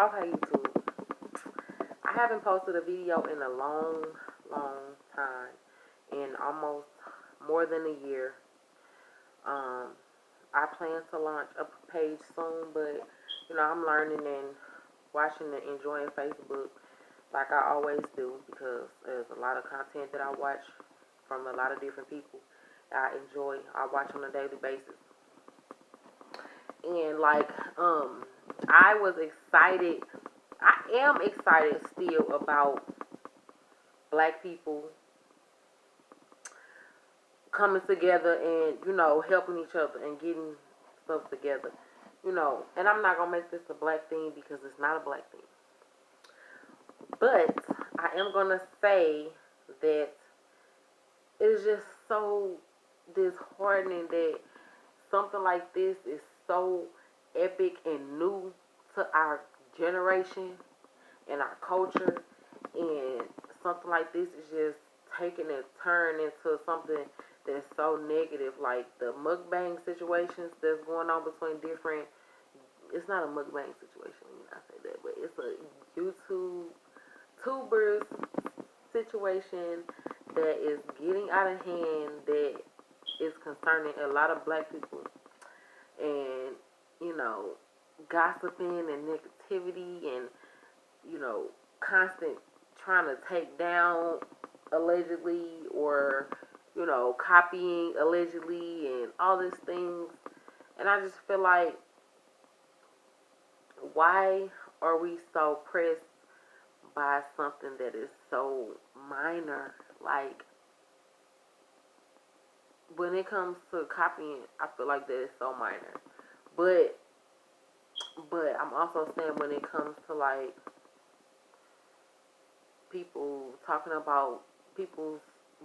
Okay, YouTube. I haven't posted a video in a long, long time, in almost more than a year. Um, I plan to launch a page soon, but I'm learning and watching and enjoying Facebook like I always do because there's a lot of content that I watch from a lot of different people. I enjoy. I watch on a daily basis, and I was excited. I am excited still about black people coming together and helping each other and getting stuff together. And I'm not gonna make this a black thing because it's not a black thing. But I am gonna say that it is just so disheartening that something like this is so epic and new to our generation and our culture, and something like this is just taking a turn into something that's so negative, like the mukbang situations that's going on between different. It's not a mukbang situation when I say that, but it's a YouTube tubers situation that is getting out of hand, that is concerning a lot of black people, and you know gossiping and negativity and constant trying to take down allegedly, or copying allegedly, and all these things. And I just feel like, why are we so pressed by something that is so minor? Like, when it comes to copying, I feel like that is so minor. But I'm also saying, when it comes to like people talking about people's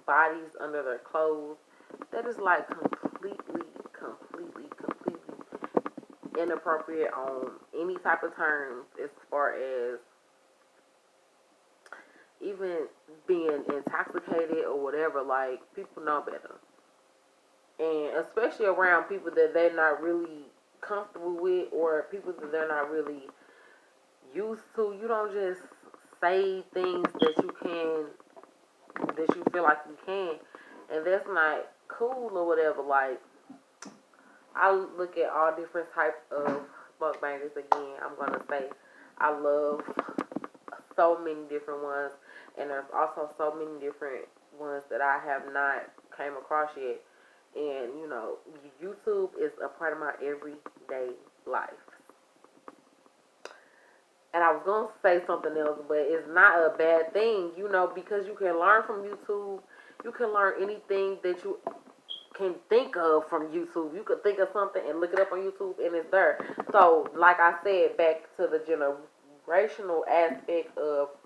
bodies under their clothes, that is like completely inappropriate on any type of terms, as far as even being intoxicated or whatever. Like, people know better. And especially around people that they're not really comfortable with, or people that they're not really used to. You don't just say things that you feel like you can, and that's not cool or whatever. Like, I look at all different types of mukbangers. Again, I'm gonna say I love so many different ones, and there's also so many different ones that I have not came across yet. And YouTube is a part of my everyday life. And I was gonna say something else, but it's not a bad thing, because you can learn from YouTube. You can learn anything that you can think of from YouTube. You could think of something and look it up on YouTube, and it's there. So, like I said, back to the generational aspect of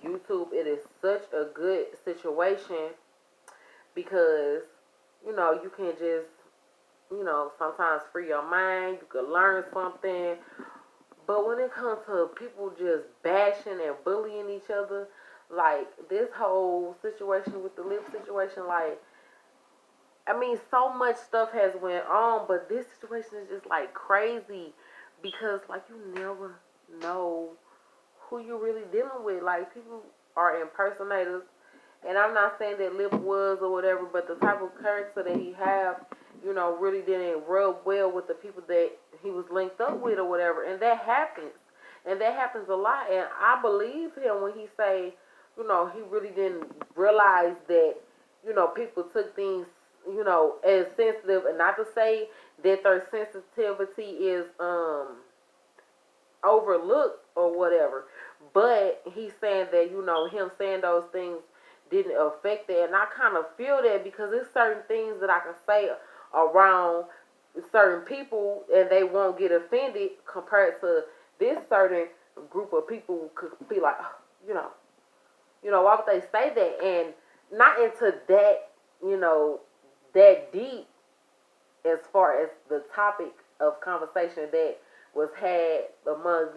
YouTube, it is such a good situation because you can just sometimes free your mind. You could learn something. But when it comes to people just bashing and bullying each other, like this whole situation with the lip situation, like, I mean, so much stuff has went on, but this situation is just like crazy because, like, you never know who you're really dealing with. Like, people are impersonators, and I'm not saying that Lip was or whatever, but the type of character that he have, really didn't rub well with the people that he was linked up with or whatever, and that happens. And that happens a lot, and I believe him when he say, he really didn't realize that, people took things, as sensitive, and not to say that their sensitivity is overlooked or whatever, but he's saying that, him saying those things didn't affect it. And I kind of feel that because there's certain things that I can say around certain people and they won't get offended, compared to this certain group of people could be like, "Oh, why would they say that?" And not into that, that deep, as far as the topic of conversation that was had among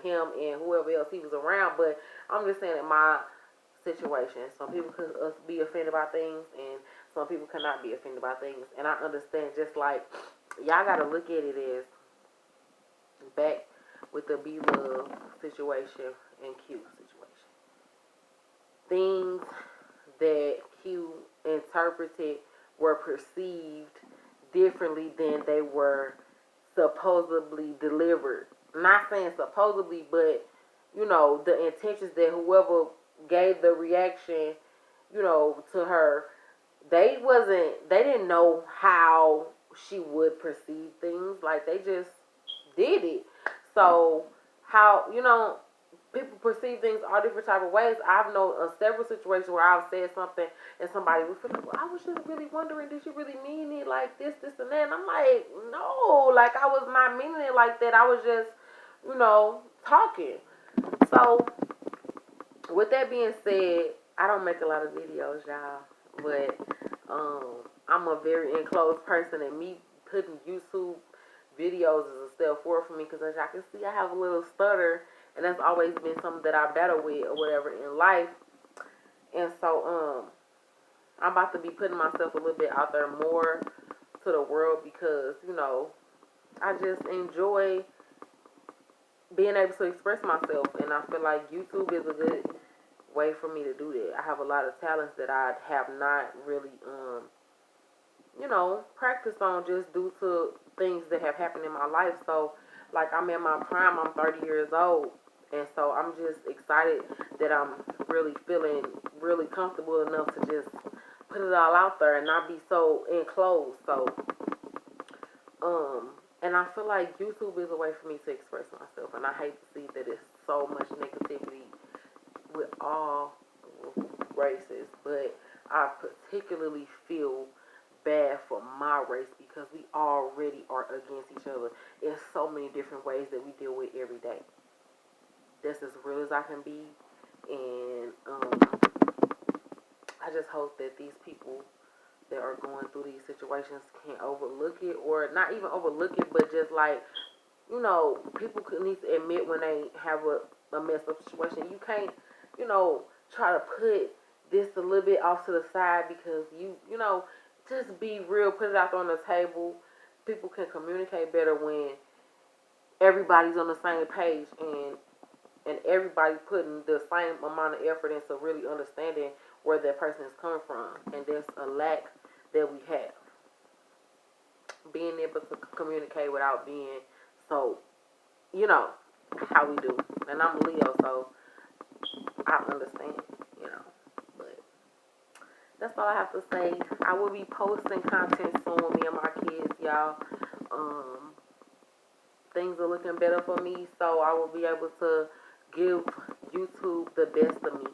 him and whoever else he was around. But I'm just saying, in my situation, some people could be offended by things, and some people cannot be offended by things. And I understand, just like y'all got to look at it as back with the B-Love situation and Q situation. Things that Q interpreted were perceived differently than they were supposedly delivered. Not saying supposedly, but you know, the intentions that whoever gave the reaction, you know, to her, they didn't know how she would perceive things. Like, they just did it. So how, you know, people perceive things all different type of ways. I've known several situations where I've said something and somebody would feel like, well, I was just really wondering, did you really mean it like this, and that? And I'm like, no, like, I was not meaning it like that. I was just, you know, talking. So with that being said, I don't make a lot of videos, y'all, but I'm a very enclosed person, and me putting YouTube videos is a step forward for me, because as y'all can see, I have a little stutter, and that's always been something that I battle with or whatever in life. And so I'm about to be putting myself a little bit out there more to the world, because, you know, I just enjoy being able to express myself, and I feel like YouTube is a good way for me to do that. I have a lot of talents that I have not really you know, practiced on, just due to things that have happened in my life. So, like, I'm in my prime, I'm 30 years old, and so I'm just excited that I'm really feeling really comfortable enough to just put it all out there and not be so enclosed. So and I feel like YouTube is a way for me to express myself, and I hate to see that it's so much negativity with all races, but I particularly feel bad for my race, because we already are against each other in so many different ways that we deal with every day. That's as real as I can be, and I just hope that these people that are going through these situations can overlook it, or not even overlook it, but just like, you know, people need to admit when they have a messed up situation. You can't, you know, try to put this a little bit off to the side, because you know, just be real, put it out there on the table. People can communicate better when everybody's on the same page, and everybody putting the same amount of effort into really understanding where that person is coming from. And there's a lack that we have. Being able to communicate without being so, you know, how we do. And I'm Leo, so I understand, you know. But that's all I have to say. I will be posting content soon with me and my kids, y'all. Things are looking better for me, so I will be able to give YouTube the best of me.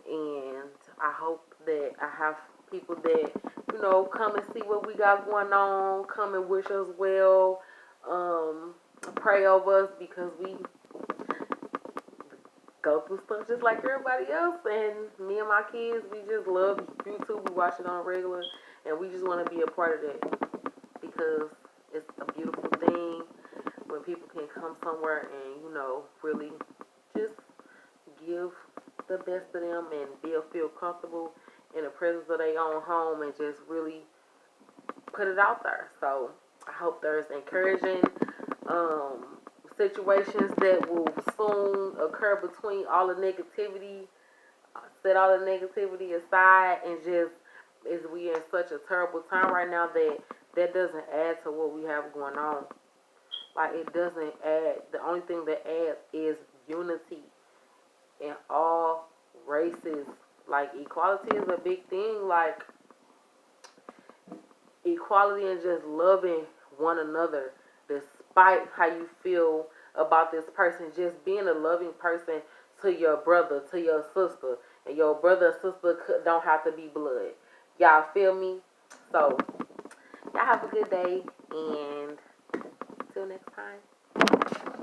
And I hope that I have people that, you know, come and see what we got going on, come and wish us well, pray over us, because we go through stuff just like everybody else. And me and my kids, we just love YouTube. We watch it on regular, and we just want to be a part of that, because it's a beautiful thing when people can come somewhere and, you know, really just give the best of them, and they'll feel comfortable in the presence of their own home, and just really put it out there. So I hope there's encouraging situations that will soon occur between all the negativity. Set all the negativity aside, and just, is we in such a terrible time right now that doesn't add to what we have going on. Like, it doesn't add. The only thing that adds is unity in all races. Like, equality is a big thing. Like, equality and just loving one another despite how you feel about this person. Just being a loving person to your brother, to your sister. And your brother and sister don't have to be blood. Y'all feel me? So, y'all have a good day, and till next time.